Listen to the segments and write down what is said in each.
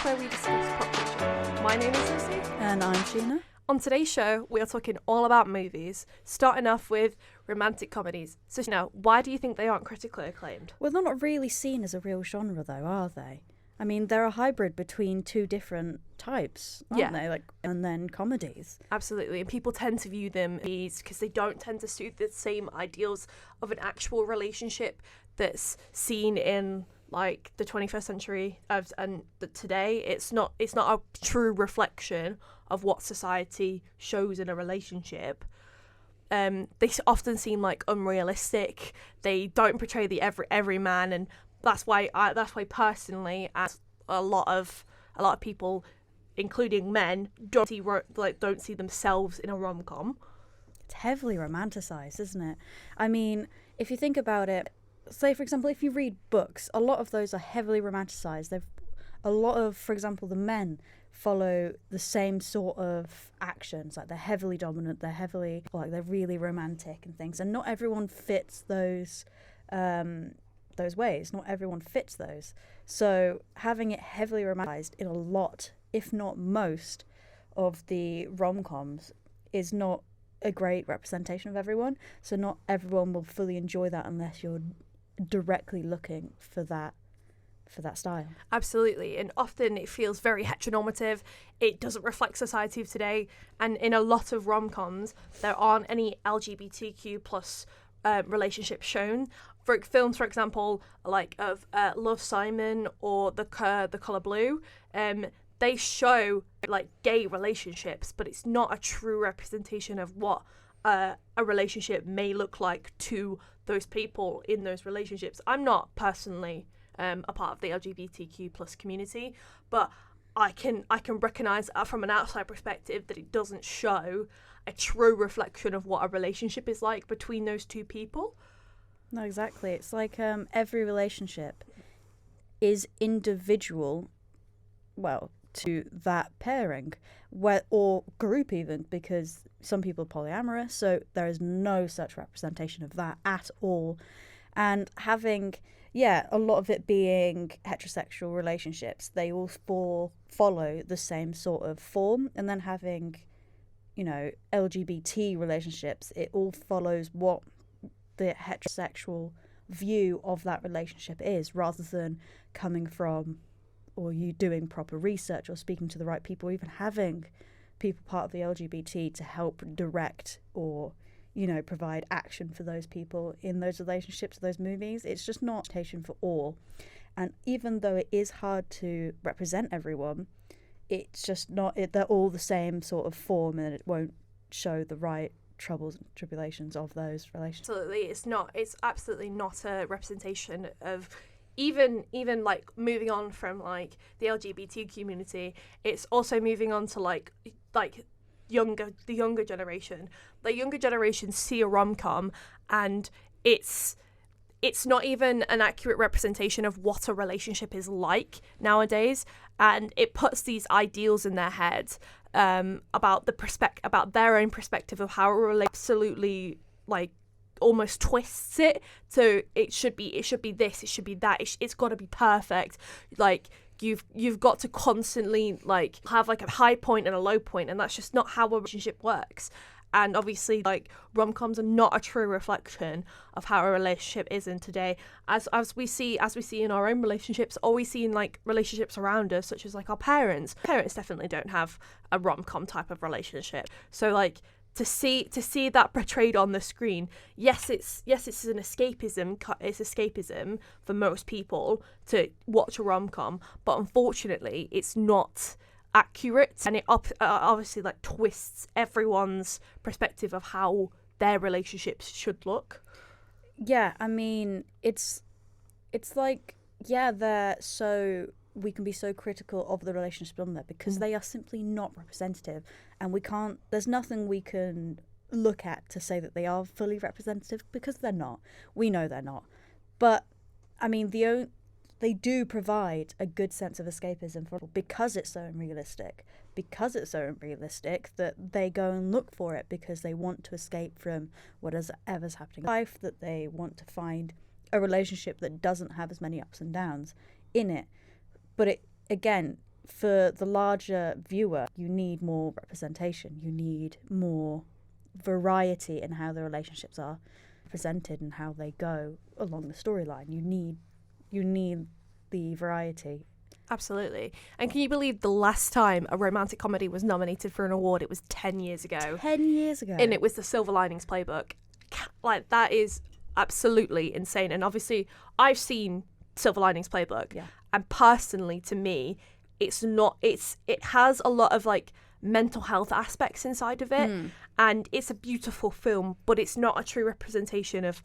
where we discuss pop culture. My name is Lucy. And I'm Sheena. On today's show, we are talking all about movies, starting off with romantic comedies. So, Sheena, why do you think they aren't critically acclaimed? Well, they're not really seen as a real genre, though, are they? I mean, they're a hybrid between two different types, aren't they? And then comedies. Absolutely, and people tend to view them as because they don't tend to suit the same ideals of an actual relationship that's seen in like the 21st century today. It's not a true reflection of what society shows in a relationship. They often seem like unrealistic. They don't portray the every man, and that's why personally, as a lot of people, including men, don't see themselves in a rom-com. It's heavily romanticized, isn't it? I mean, if you think about it, say for example, if you read books, a lot of those are heavily romanticized. A lot of, for example, the men follow the same sort of actions, like they're heavily dominant, they're really romantic and things, and not everyone fits those ways. Not everyone fits those. So having it heavily romanticized in a lot, if not most, of the rom-coms is not a great representation of everyone. So not everyone will fully enjoy that unless you're directly looking for that style. Absolutely, and often it feels very heteronormative. It doesn't reflect society of today, and in a lot of rom-coms there aren't any LGBTQ plus relationships shown. For films, for example, like of Love, Simon or The Colour Blue, they show like gay relationships, but it's not a true representation of what a relationship may look like to those people in those relationships. I'm not personally a part of the LGBTQ plus community, but I can recognise from an outside perspective that it doesn't show a true reflection of what a relationship is like between those two people. No, exactly. It's like every relationship is individual, well, to that pairing, or group even, because some people are polyamorous, so there is no such representation of that at all. And having, a lot of it being heterosexual relationships, they all follow the same sort of form, and then having, LGBT relationships, it all follows what the heterosexual view of that relationship is, rather than coming from, or you doing proper research or speaking to the right people, or even having people part of the LGBT to help direct or provide action for those people in those relationships, those movies. It's just not representation for all. And even though it is hard to represent everyone, it's just not, they're all the same sort of form, and it won't show the right troubles and tribulations of those relationships. Absolutely, it's absolutely not a representation of even like moving on from like the LGBT community. It's also moving on to like the younger generation. The younger generation see a rom-com, and it's not even an accurate representation of what a relationship is like nowadays, and it puts these ideals in their heads about their own perspective of how a relationship absolutely like almost twists it. So it should be this, it should be that, it's got to be perfect. Like you've got to constantly like have like a high point and a low point, and that's just not how a relationship works. And obviously, like, rom-coms are not a true reflection of how a relationship is in today, as we see in our own relationships, or we see in like relationships around us, such as like our parents. Parents definitely don't have a rom-com type of relationship. So like to see that portrayed on the screen, yes, it's an escapism. It's escapism for most people to watch a rom-com, but unfortunately, it's not accurate, and it obviously like twists everyone's perspective of how their relationships should look. Yeah, I mean, it's like, we can be so critical of the relationship on there because they are simply not representative, and there's nothing we can look at to say that they are fully representative, because they're not. We know they're not. But I mean, they do provide a good sense of escapism for people because it's so unrealistic. Because it's so unrealistic that they go and look for it because they want to escape from whatever's happening in life, that they want to find a relationship that doesn't have as many ups and downs in it. But it, again, for the larger viewer, you need more representation. You need more variety in how the relationships are presented and how they go along the storyline. You need the variety. Absolutely. And can you believe the last time a romantic comedy was nominated for an award? It was 10 years ago. 10 years ago. And it was the Silver Linings Playbook. Like, that is absolutely insane. And obviously, I've seen Silver Linings Playbook. Yeah. And personally, to me, it has a lot of like mental health aspects inside of it. And it's a beautiful film, but it's not a true representation of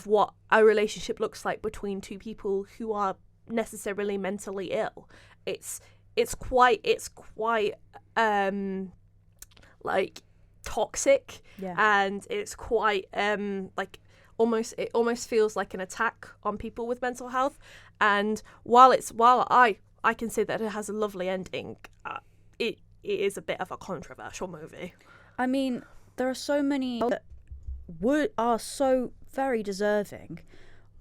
what a relationship looks like between two people who are necessarily mentally ill. It's quite like toxic. Yeah. And it's quite like it almost feels like an attack on people with mental health. And while I can say that it has a lovely ending, it is a bit of a controversial movie. I mean, there are so many that are so very deserving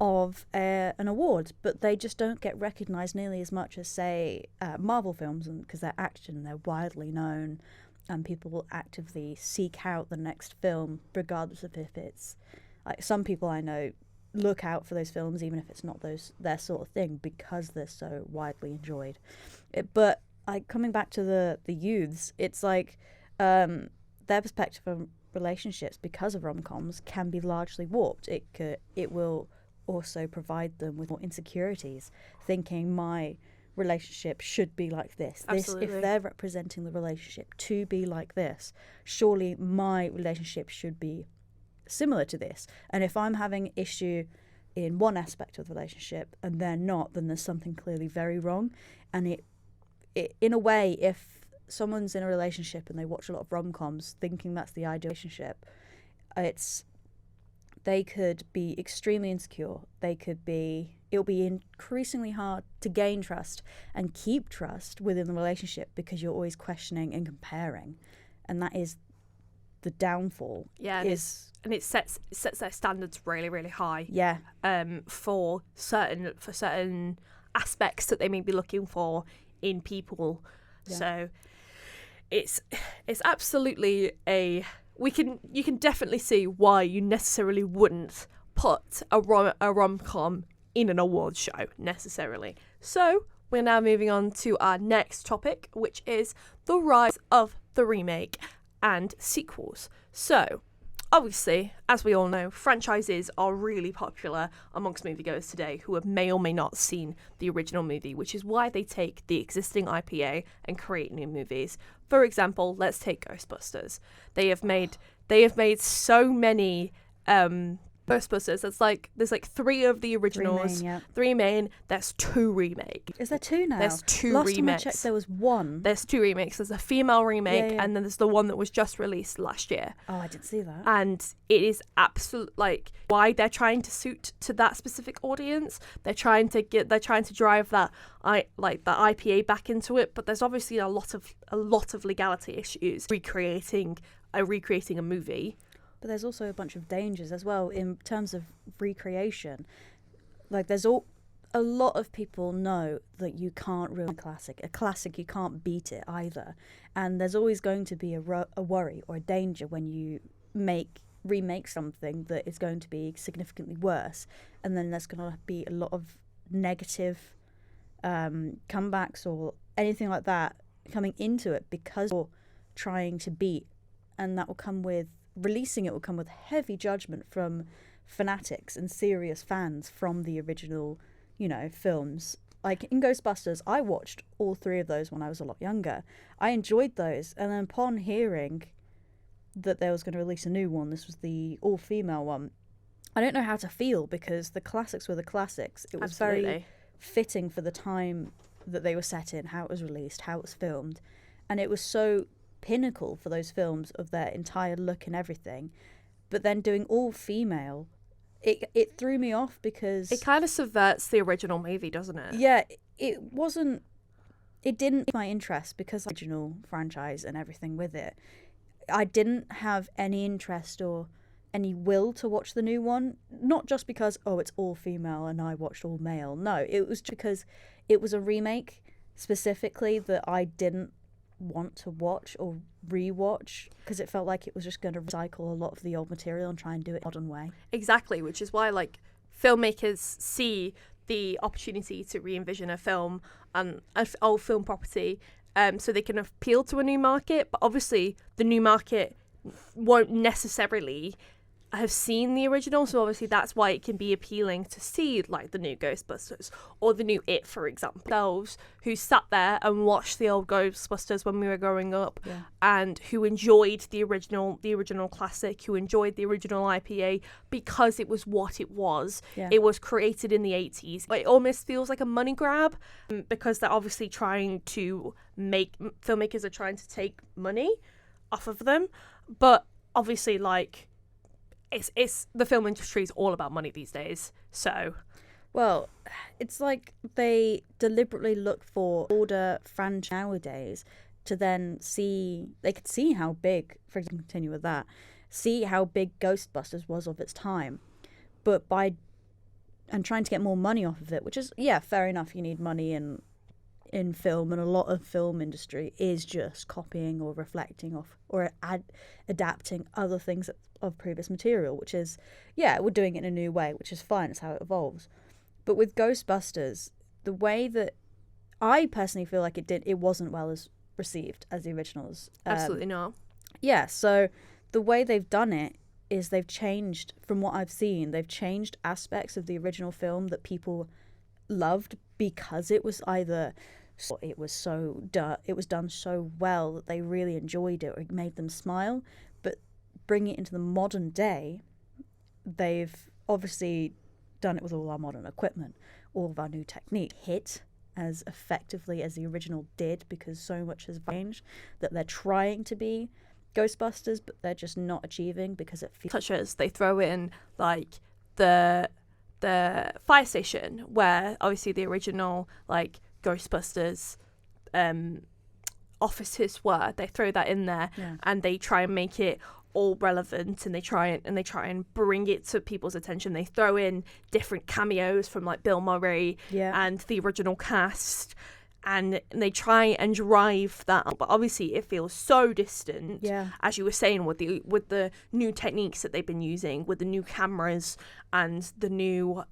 of an award, but they just don't get recognised nearly as much as, say, Marvel films, because they're action, they're widely known, and people will actively seek out the next film, regardless of if it's like some people I know look out for those films, even if it's not their sort of thing, because they're so widely enjoyed. But like coming back to the youths, it's like their perspective on relationships because of rom-coms can be largely warped. It will also provide them with more insecurities, thinking my relationship should be like this. Absolutely. If they're representing the relationship to be like this, surely my relationship should be similar to this. And if I'm having issue in one aspect of the relationship and they're not, then there's something clearly very wrong. And it in a way, if someone's in a relationship and they watch a lot of rom-coms thinking that's the ideal relationship, they could be extremely insecure. It'll be increasingly hard to gain trust and keep trust within the relationship because you're always questioning and comparing. And that is the downfall. Yeah, and it sets their standards really, really high. Yeah. For certain aspects that they may be looking for in people. Yeah. So it's absolutely you can definitely see why you necessarily wouldn't put a rom-com in an awards show necessarily. So we're now moving on to our next topic, which is the rise of the remake and sequels. So obviously, as we all know, franchises are really popular amongst moviegoers today who have may or may not seen the original movie, which is why they take the existing IPA and create new movies. For example, let's take Ghostbusters. They have made so many Ghostbusters. There's like 3 of the originals, 3 main. There's 2 remakes. Is there 2 now? There's 2 Last remakes. Last time I checked, there was 1. There's 2 remakes. There's a female remake, yeah. and then there's the one that was just released last year. Oh, I didn't see that. And it is absolute why they're trying to suit to that specific audience. They're trying to drive that the IPA back into it. But there's obviously a lot of legality issues recreating a movie. But there's also a bunch of dangers as well in terms of recreation. Like a lot of people know that you can't ruin a classic. A classic, you can't beat it either. And there's always going to be a worry or a danger when you remake something that is going to be significantly worse. And then there's going to be a lot of negative comebacks or anything like that coming into it because you're trying to beat. And that will come with releasing it will come with heavy judgment from fanatics and serious fans from the original, films. Like in Ghostbusters, I watched all 3 of those when I was a lot younger. I enjoyed those, and then upon hearing that they was going to release a new one, this was the all-female one, I don't know how to feel because the classics were the classics. It was Absolutely. Very fitting for the time that they were set in, how it was released, how it was filmed, and it was so pinnacle for those films of their entire look and everything. But then doing all female, it threw me off because it kind of subverts the original movie, doesn't it? Yeah, it didn't pique my interest because the original franchise and everything with it. I didn't have any interest or any will to watch the new one, not just because it's all female and I watched all male. No, it was because it was a remake. specifically that I didn't want to watch or rewatch because it felt like it was just going to recycle a lot of the old material and try and do it modern way. Exactly, which is why like filmmakers see the opportunity to re-envision a film and an old film property, so they can appeal to a new market. But obviously, the new market won't necessarily have seen the original, so obviously that's why it can be appealing to see like the new Ghostbusters or the new It, for example. Those who sat there and watched the old Ghostbusters when we were growing up, and who enjoyed the original classic, who enjoyed the original IPA because it was what it was. It was created in the 80s. It almost feels like a money grab, because they're obviously trying to filmmakers are trying to take money off of them, but obviously like it's the film industry is all about money these days. So, well, it's like they deliberately look for older franchise nowadays to then they could see how big, for example, continue with that, see how big Ghostbusters was of its time, but and trying to get more money off of it, which is, yeah, fair enough, you need money in film, and a lot of film industry is just copying or reflecting off or adapting other things of previous material, which is, yeah, we're doing it in a new way, which is fine, it's how it evolves. But with Ghostbusters, the way that I personally feel like it wasn't well as received as the originals. Absolutely not. Yeah, so the way they've done it is they've changed, from what I've seen, they've changed aspects of the original film that people loved because it was either it was done so well that they really enjoyed it or it made them smile. But bringing it into the modern day, they've obviously done it with all our modern equipment, all of our new technique hit as effectively as the original did, because so much has changed that they're trying to be Ghostbusters but they're just not achieving because it feels such as they throw in like the fire station where obviously the original like Ghostbusters offices were. They throw that in there, and they try and make it all relevant, and they try and bring it to people's attention. They throw in different cameos from like Bill Murray and the original cast, and they try and drive that up. But obviously it feels so distant, as you were saying, with the new techniques that they've been using, with the new cameras and the new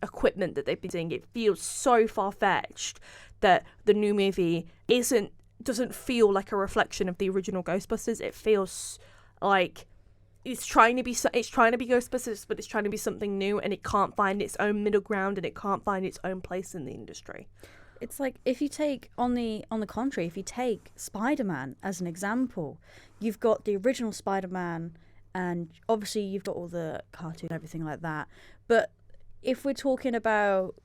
equipment that they've been doing. It feels so far-fetched that the new movie doesn't feel like a reflection of the original Ghostbusters. It feels like it's trying to be Ghostbusters, but it's trying to be something new, and it can't find its own middle ground, and it can't find its own place in the industry. It's like, if you take, on the contrary, if you take Spider-Man as an example, you've got the original Spider-Man, and obviously you've got all the cartoon and everything like that. But if we're talking about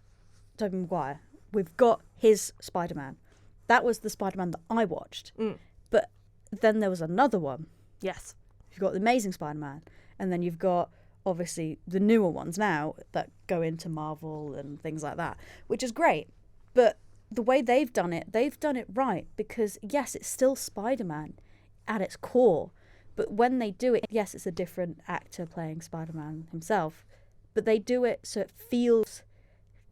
Tobey Maguire, we've got his Spider-Man. That was the Spider-Man that I watched. But then there was another one. Yes. You've got the Amazing Spider-Man, and then you've got, obviously, the newer ones now that go into Marvel and things like that, which is great. But the way they've done it right, because yes, it's still Spider-Man at its core, but when they do it, yes, it's a different actor playing Spider-Man himself, but they do it so it feels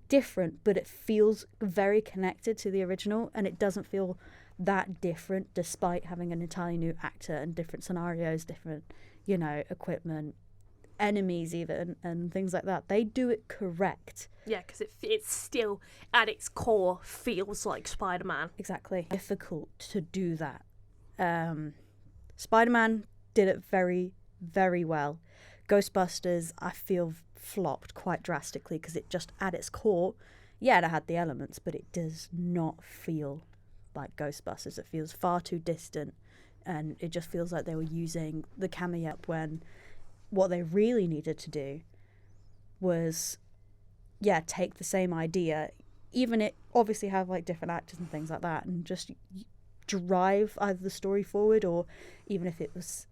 different, but it feels very connected to the original, and it doesn't feel that different despite having an entirely new actor and different scenarios, different, equipment, enemies even, and things like that. They do it correct. Yeah, because it's still, at its core, feels like Spider-Man. Exactly. Difficult to do that. Spider-Man did it very, very well. Ghostbusters, I feel, flopped quite drastically because it just, at its core, it had the elements, but it does not feel like Ghostbusters. It feels far too distant, and it just feels like they were using the cameo when what they really needed to do was, take the same idea, even it obviously have like different actors and things like that, and just drive either the story forward, or even if it was,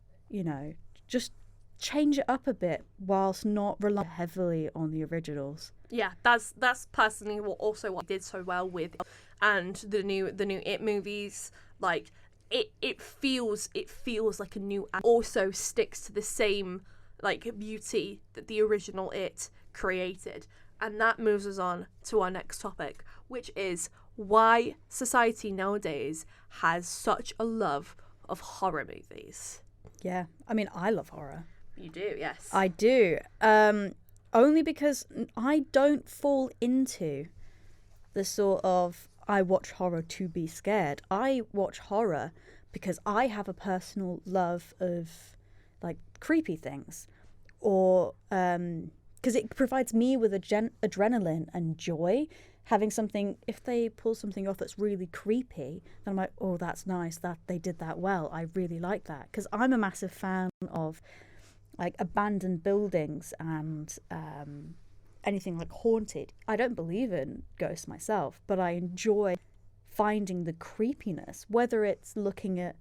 just change it up a bit whilst not relying heavily on the originals. Yeah, that's personally what I did so well with, and the new It movies, like it feels like a new, also sticks to the same like beauty that the original It created. And that moves us on to our next topic, which is why society nowadays has such a love of horror movies. Yeah. I mean, I love horror. You do, yes. I do. Only because I don't fall into the sort of I watch horror to be scared. I watch horror because I have a personal love of like creepy things, or because it provides me with adrenaline and joy. Having something, if they pull something off that's really creepy, then I'm like, oh, that's nice, that they did that well. I really like that, because I'm a massive fan of like abandoned buildings and anything like haunted. I don't believe in ghosts myself, but I enjoy finding the creepiness, whether it's looking at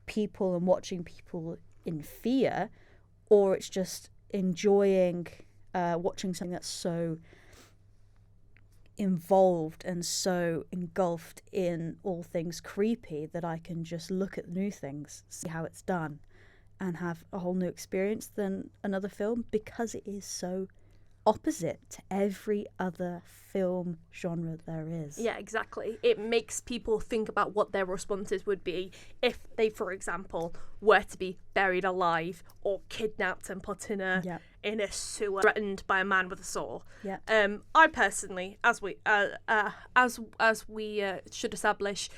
people and watching people in fear, or it's just enjoying watching something that's so involved and so engulfed in all things creepy that I can just look at new things, see how it's done, and have a whole new experience than another film, because it is so opposite to every other film genre there is. Yeah, exactly. It makes people think about what their responses would be if they, for example, were to be buried alive or kidnapped and put in a sewer, threatened by a man with a saw. Yeah. I personally, as we should establish,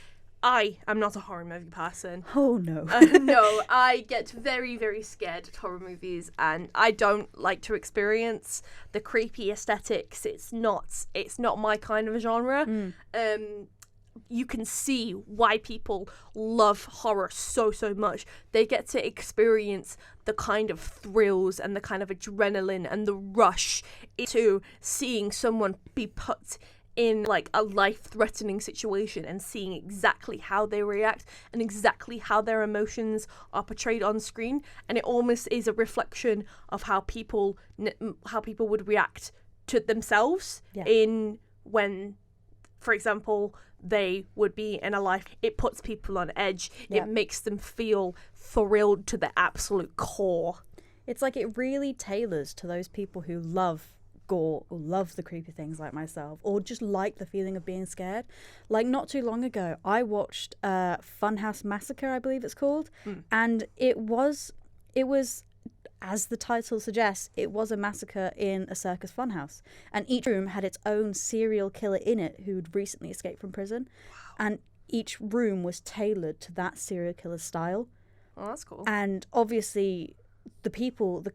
I am not a horror movie person. Oh no. No, I get very, very scared at horror movies, and I don't like to experience the creepy aesthetics. It's not my kind of genre. You can see why people love horror so much. They get to experience the kind of thrills and the kind of adrenaline and the rush into seeing someone be put in like a life-threatening situation and seeing exactly how they react and exactly how their emotions are portrayed on screen. And it almost is a reflection of how people would react to themselves in when, for example, they would be in a life. It puts people on edge. It makes them feel thrilled to the absolute core. It's like it really tailors to those people who love gore or love the creepy things like myself, or just like the feeling of being scared. Like not too long ago I watched Funhouse Massacre, I believe it's called, and it was as the title suggests, it was a massacre in a circus funhouse, and each room had its own serial killer in it who'd recently escaped from prison. Wow. And each room was tailored to that serial killer style. Oh, that's cool. And obviously the people of the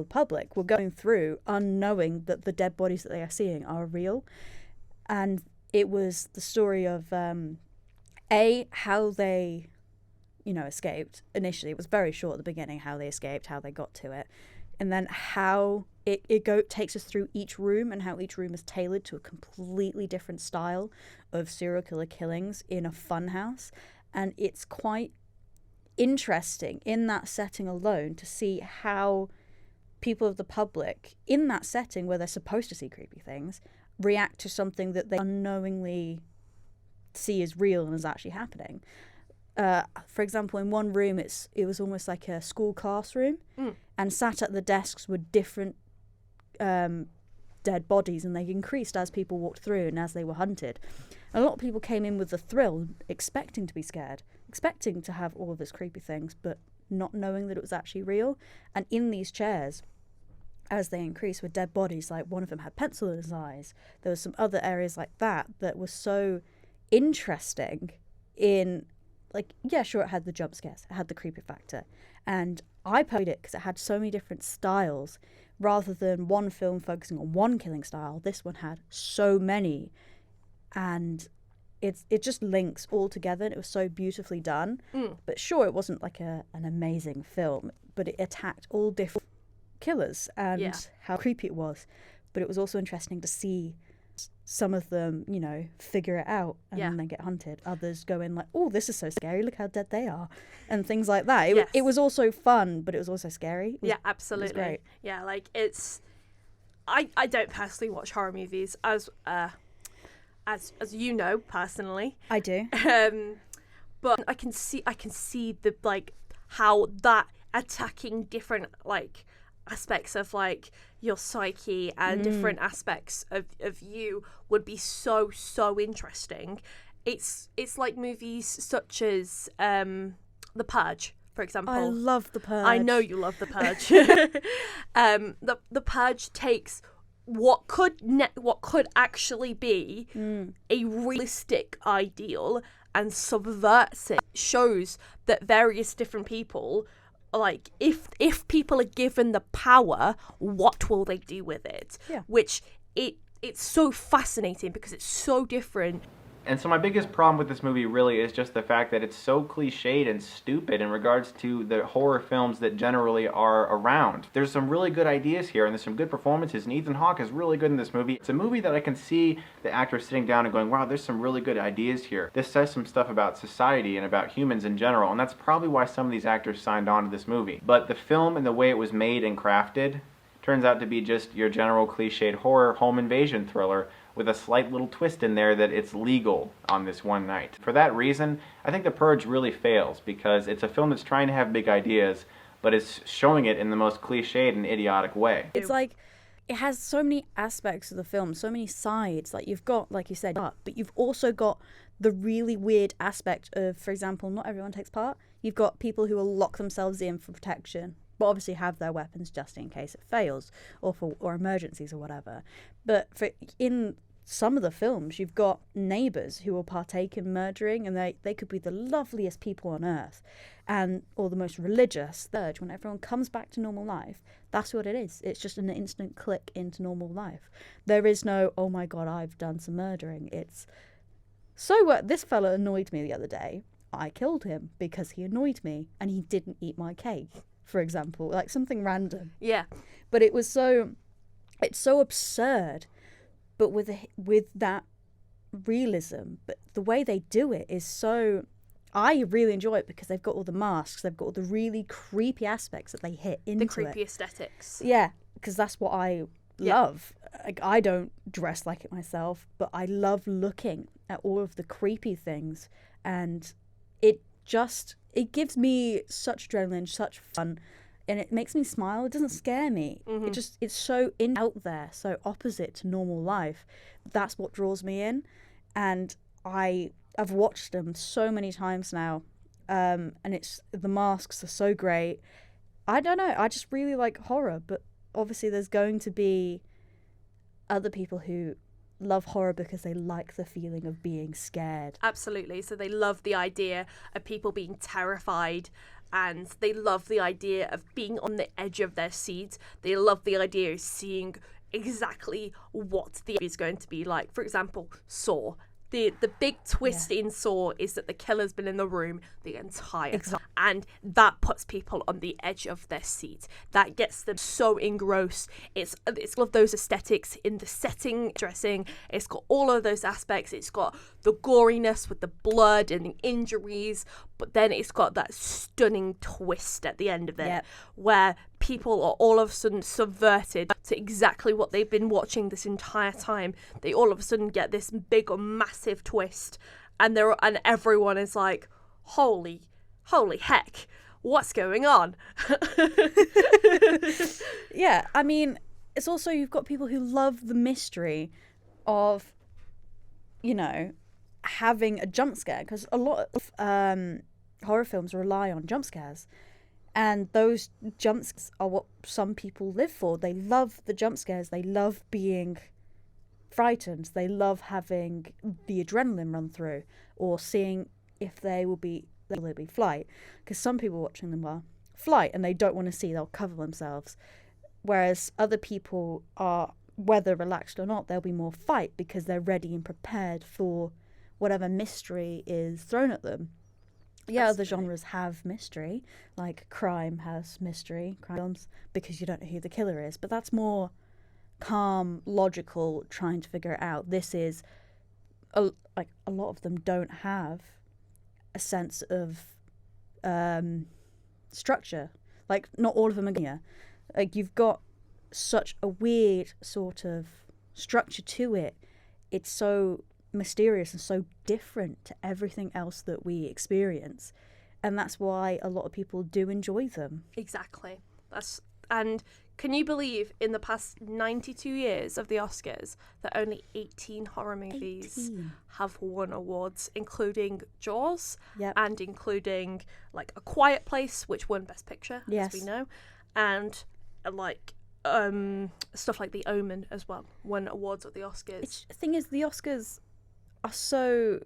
public were going through unknowing that the dead bodies that they are seeing are real. And it was the story of how they escaped initially. It was very short at the beginning, how they escaped, how they got to it, and then how it takes us through each room, and how each room is tailored to a completely different style of serial killer killings in a fun house. And it's quite interesting in that setting alone to see how people of the public in that setting where they're supposed to see creepy things react to something that they unknowingly see as real and is actually happening. For example, in one room it was almost like a school classroom, and sat at the desks were different dead bodies, and they increased as people walked through and as they were hunted. A lot of people came in with the thrill, expecting to be scared, expecting to have all of these creepy things, but not knowing that it was actually real. And in these chairs, as they increased, were dead bodies. Like one of them had pencil in his eyes. There was some other areas like that were so interesting in, like, yeah, sure, it had the jump scares, it had the creepy factor. And I played it because it had so many different styles. Rather than one film focusing on one killing style, this one had so many. And it just links all together, and it was so beautifully done. But sure, it wasn't like an amazing film, but it attacked all different killers and how creepy it was. But it was also interesting to see some of them, figure it out and then they get hunted. Others go in like, oh, this is so scary, look how dead they are, and things like that. It was also fun, but it was also scary. Absolutely. It was great. Yeah, like I don't personally watch horror movies as you know personally. I do. But I can see the like how that attacking different like aspects of like your psyche and different aspects of you would be so interesting. It's like movies such as The Purge, for example. I love The Purge. I know you love The Purge. The Purge takes what could actually be a realistic ideal and subverts it. Shows that various different people, like if people are given the power, what will they do with it? Yeah. Which it's so fascinating because it's so different. And so my biggest problem with this movie really is just the fact that it's so cliched and stupid in regards to the horror films that generally are around. There's some really good ideas here, and there's some good performances, and Ethan Hawke is really good in this movie. It's a movie that I can see the actor sitting down and going, wow, there's some really good ideas here. This says some stuff about society and about humans in general, and that's probably why some of these actors signed on to this movie. But the film and the way it was made and crafted turns out to be just your general cliched horror home invasion thriller with a slight little twist in there that it's legal on this one night. For that reason, I think The Purge really fails, because it's a film that's trying to have big ideas, but it's showing it in the most cliched and idiotic way. It's like, it has so many aspects of the film, so many sides. Like, you've got, like you said, but you've also got the really weird aspect of, for example, not everyone takes part. You've got people who will lock themselves in for protection, but obviously have their weapons just in case it fails, or emergencies or whatever. But in some of the films, you've got neighbours who will partake in murdering, and they could be the loveliest people on earth, or the most religious. When everyone comes back to normal life, that's what it is. It's just an instant click into normal life. There is no, oh my god, I've done some murdering. It's so this fella annoyed me the other day. I killed him because he annoyed me and he didn't eat my cake, for example, like something random. Yeah. But it's so absurd. But with that realism, but the way they do it is so... I really enjoy it because they've got all the masks, they've got all the really creepy aspects that they hit into it. The creepy aesthetics. Yeah, because that's what I love. Like, I don't dress like it myself, but I love looking at all of the creepy things, and it gives me such adrenaline, such fun. And it makes me smile. It doesn't scare me. It's so out there, so opposite to normal life. That's what draws me in. And I've watched them so many times now. And the masks are so great. I don't know. I just really like horror. But obviously there's going to be other people who love horror because they like the feeling of being scared. Absolutely. So they love the idea of people being terrified, and they love the idea of being on the edge of their seat. They love the idea of seeing exactly what the is going to be like. For example, Saw. The big twist in Saw is that the killer's been in the room the entire time. And that puts people on the edge of their seat. That gets them so engrossed. It's all of those aesthetics in the setting, dressing. It's got all of those aspects. It's got the goriness with the blood and the injuries. But then it's got that stunning twist at the end of it, where people are all of a sudden subverted to exactly what they've been watching this entire time. They all of a sudden get this big or massive twist, and everyone is like, holy heck, what's going on? Yeah, I mean, it's also, you've got people who love the mystery of, having a jump scare, because a lot of horror films rely on jump scares. And those jump scares are what some people live for. They love the jump scares. They love being frightened. They love having the adrenaline run through, or seeing if will be flight. Because some people watching them are flight and they don't want to see, they'll cover themselves. Whereas other people are, whether relaxed or not, they'll be more fight because they're ready and prepared for whatever mystery is thrown at them. Yeah, other genres have mystery, like crime has mystery, crime films, because you don't know who the killer is. But that's more calm, logical, trying to figure it out. This is, a lot of them don't have a sense of structure. Like, not all of them are linear. Like, you've got such a weird sort of structure to it. It's so mysterious and so different to everything else that we experience, and that's why a lot of people do enjoy them. Exactly. And can you believe in the past 92 years of the Oscars that only 18 horror movies 18. have won awards, including Jaws Yep. and including like A Quiet Place, which won Best Picture, Yes. as we know, and like stuff like The Omen as well won awards at the Oscars. The thing is, the Oscars are so,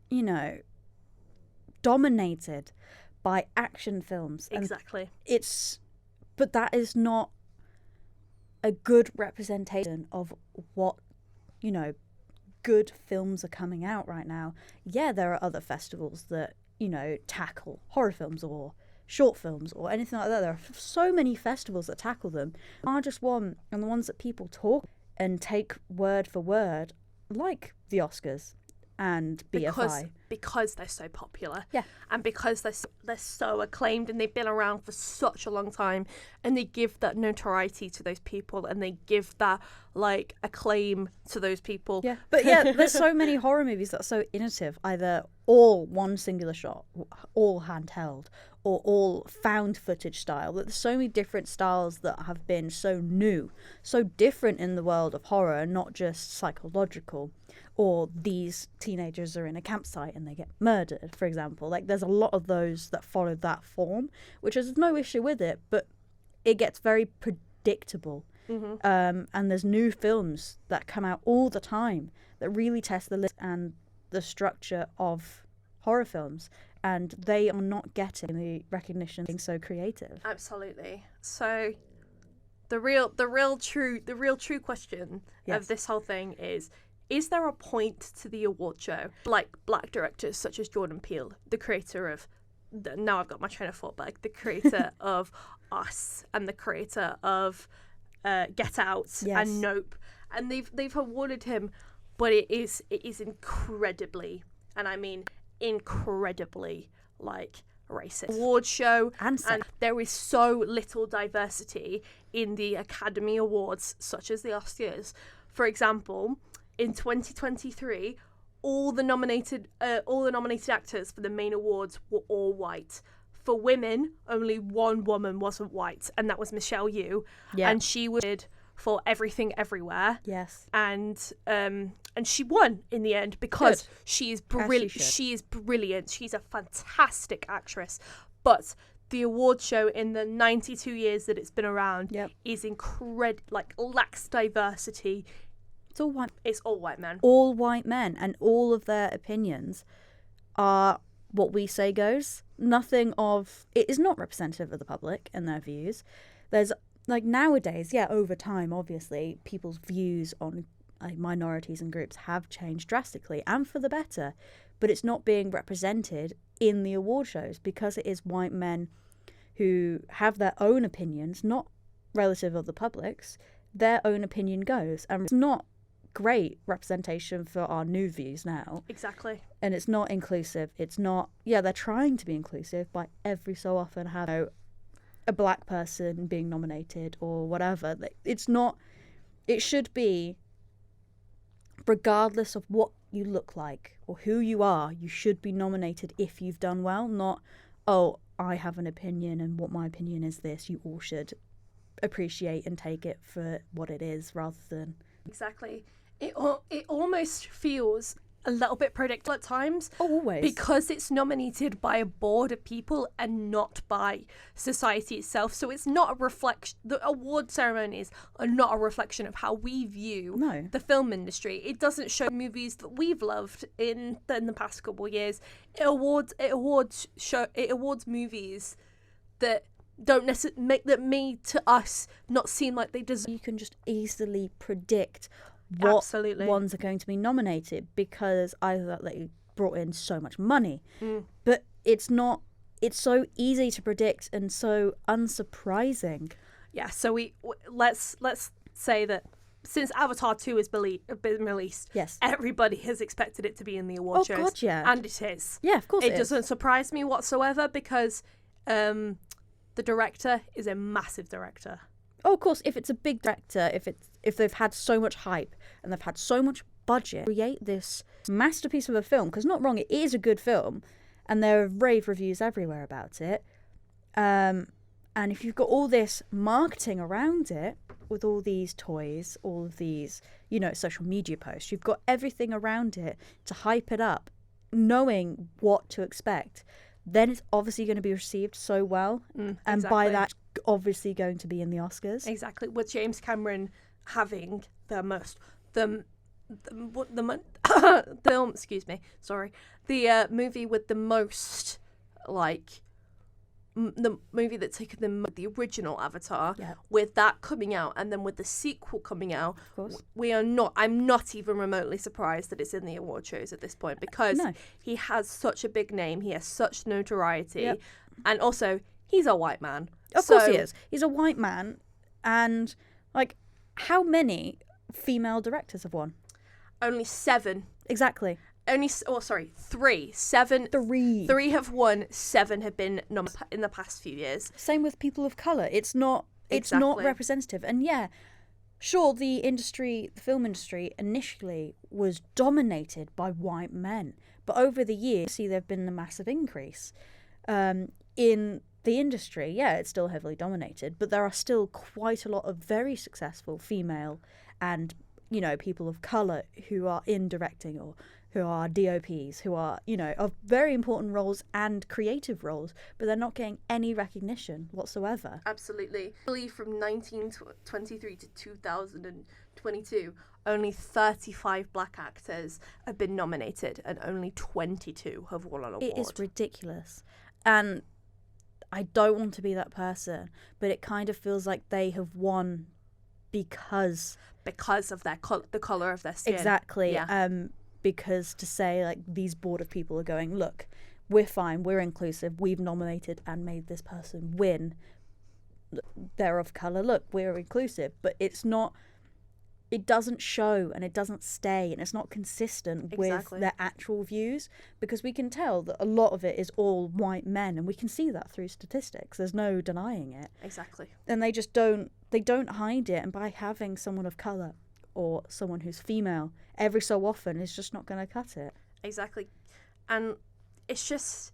you know, dominated by action films. And Exactly. but that is not a good representation of what, you know, good films are coming out right now. Yeah, there are other festivals that, you know, tackle horror films or short films or anything like that. There are so many festivals that tackle them. I just want, and the ones that people talk and take word for word, like the Oscars and BFI. Because they're so popular. Yeah. And because they're so acclaimed and they've been around for such a long time, and they give that notoriety to those people and they give that like acclaim to those people. Yeah, but yeah, there's so many horror movies that are so innovative, either all one singular shot, all handheld, or all found footage style. But there's so many different styles that have been so new, so different in the world of horror, not just psychological, or these teenagers are in a campsite and they get murdered, for example. Like, there's a lot of those that follow that form, which is no issue with it, but it gets very predictable. And there's new films that come out all the time that really test the list and the structure of horror films, and they are not getting the recognition being so creative. Absolutely. So the real true question Yes. of this whole thing is there a point to the award show? Like black directors such as Jordan Peele, the creator of now I've got my train of thought back, the creator of Us and the creator of Get Out Yes. and Nope, and they've awarded him, but it is incredibly, and I mean incredibly, like racist award show, And there is so little diversity in the Academy Awards, such as the Oscars. For example, in 2023, all the nominated actors for the main awards were all white. For women, only one woman wasn't white, and that was Michelle Yeoh, Yeah. and she was for Everything Everywhere. Yes. And she won in the end because Good. she is As she brilliant. should. She is brilliant. She's a fantastic actress. But the award show in the 92 years that it's been around Yep. is lacks diversity. It's all white. It's all white men. All white men, and all of their opinions are what we say goes. Nothing of it is not representative of the public and their views. There's like nowadays, yeah, over time, obviously, people's views on minorities and groups have changed drastically and for the better, but it's not being represented in the award shows because it is white men who have their own opinions, not relative of the public's. Their own opinion goes, and it's not great representation for our new views now. Exactly. And it's not inclusive. It's not, yeah, they're trying to be inclusive by every so often having a black person being nominated or whatever. It's not, it should be, regardless of what you look like or who you are, you should be nominated if you've done well, not, oh, I have an opinion and what my opinion is this. You all should appreciate and take it for what it is rather than... Exactly. It almost feels a little bit predictable at times. Always. Because it's nominated by a board of people and not by society itself. So it's not a reflection. The award ceremonies are not a reflection of how we view No. the film industry. It doesn't show movies that we've loved in the past couple of years. It awards movies that don't necessarily to us not seem like they deserve. You can just easily predict what Absolutely. ones are going to be nominated because either they brought in so much money, but it's not. It's so easy to predict and so unsurprising. Yeah, so let's say that since Avatar 2 has been released, Yes. everybody has expected it to be in the award shows. God, yeah. And it is. Yeah, of course It is. doesn't surprise me whatsoever because the director is a massive director. Oh, of course, if it's a big director, if they've had so much hype and they've had so much budget, create this masterpiece of a film, because not wrong, it is a good film, and there are rave reviews everywhere about it. And And if you've got all this marketing around it, with all these toys, all of these, social media posts, you've got everything around it to hype it up, knowing what to expect, then it's obviously going to be received so well. And by that, obviously going to be in the Oscars. Exactly. With James Cameron having the movie with the most, the movie that took the original Avatar, with that coming out, and then with the sequel coming out, I'm not even remotely surprised that it's in the award shows at this point, because he has such a big name, he has such notoriety, and also he's a white man. Of course he is. He's a white man, and how many female directors have won? Only 7. Exactly. Three. 7. Three have won. 7 have been nominated in the past few years. Same with people of colour. It's not representative. And sure, the film industry initially was dominated by white men, but over the years, see, there've been a massive increase in the industry. It's still heavily dominated, but there are still quite a lot of very successful female and people of colour who are in directing, or who are DOPs, who are, of very important roles and creative roles, but they're not getting any recognition whatsoever. Absolutely. I believe from 1923 to 2022, only 35 black actors have been nominated, and only 22 have won an award. It is ridiculous. And I don't want to be that person, but it kind of feels like they have won because of the colour of their skin. Exactly. Yeah. Because to say these board of people are going, look, we're fine, we're inclusive, we've nominated and made this person win, they're of colour, look, we're inclusive, but it doesn't show, and it doesn't stay, and it's not consistent with their actual views, because we can tell that a lot of it is all white men, and we can see that through statistics. There's no denying it. Exactly. And they just don't hide it, and by having someone of colour or someone who's female every so often is just not going to cut it. Exactly. And it's just,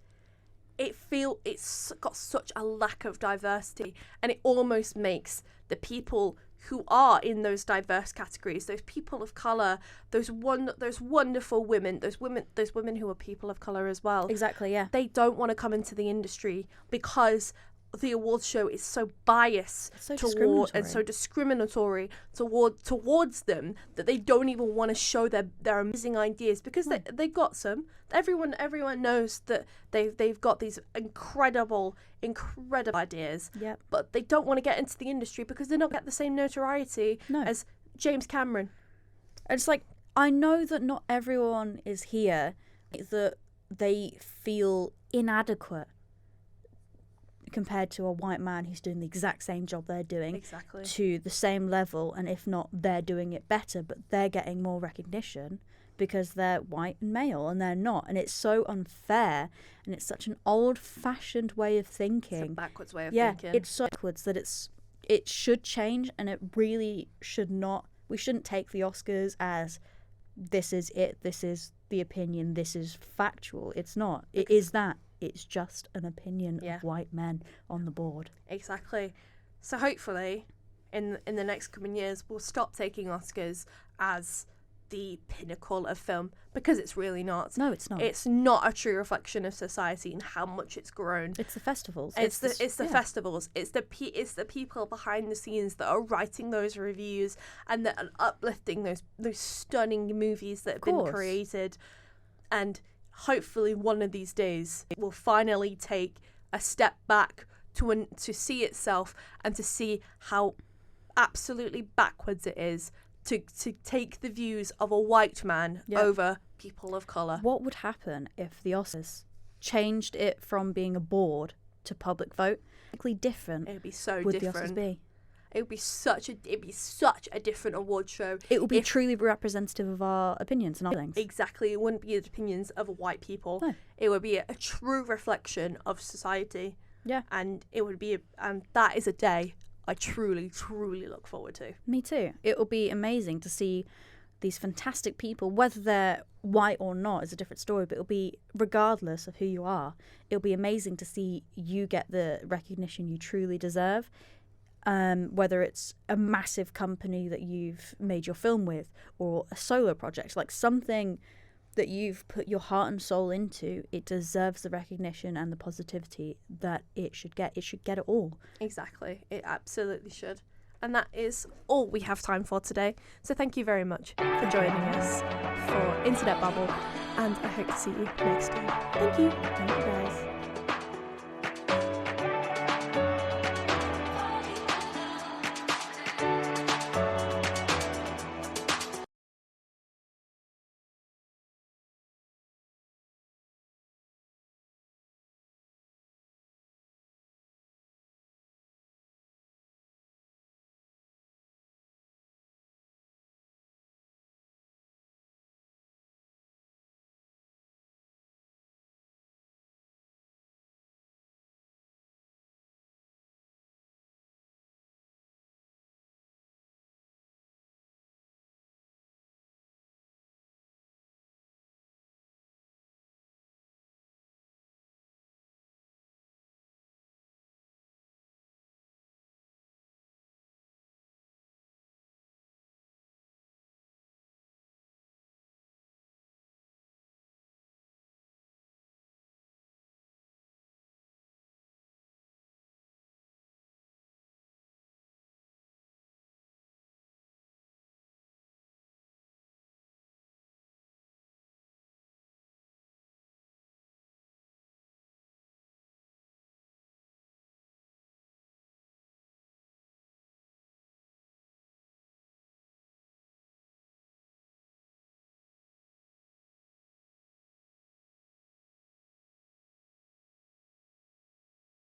it's got such a lack of diversity, and it almost makes the people who are in those diverse categories, those people of colour, those wonderful women, those women who are people of colour as well. Exactly, yeah. They don't want to come into the industry because the awards show is so biased and so discriminatory towards them, that they don't even want to show their amazing ideas, because they got some. Everyone knows that they've got these incredible ideas. Yep. But they don't want to get into the industry because they're not getting the same notoriety as James Cameron. It's I know that not everyone is here, that they feel inadequate compared to a white man who's doing the exact same job they're doing, to the same level, and if not, they're doing it better, but they're getting more recognition because they're white and male, and they're not. And it's so unfair, and it's such an old-fashioned way of thinking. It's a backwards way of thinking. Yeah, it's so backwards that it should change, and it really should not. We shouldn't take the Oscars as this is it, this is the opinion, this is factual. It's not. It is that. It's just an opinion of white men on the board. Exactly. So hopefully, in the next coming years, we'll stop taking Oscars as the pinnacle of film, because it's really not. No, it's not. It's not a true reflection of society and how much it's grown. It's the festivals. It's the festivals. It's the people behind the scenes that are writing those reviews and that are uplifting those stunning movies that have been created. And hopefully one of these days it will finally take a step back to see itself and to see how absolutely backwards it is to take the views of a white man over people of colour. What would happen if the Oscars changed it from being a board to public vote? Different. It would be so would different. The Oscars be? It'd be such a different award show. It would be truly representative of our opinions and our feelings. Exactly. It wouldn't be the opinions of white people. No. It would be a true reflection of society. Yeah. And it would be and that is a day I truly, truly look forward to. Me too. It will be amazing to see these fantastic people, whether they're white or not is a different story, but it'll be, regardless of who you are, it'll be amazing to see you get the recognition you truly deserve. Whether it's a massive company that you've made your film with, or a solo project, like something that you've put your heart and soul into, it deserves the recognition and the positivity that it should get. It should get it all. Exactly. It absolutely should. And that is all we have time for today. So thank you very much for joining us for Internet Babble, and I hope to see you next time. Thank you. Thank you, guys.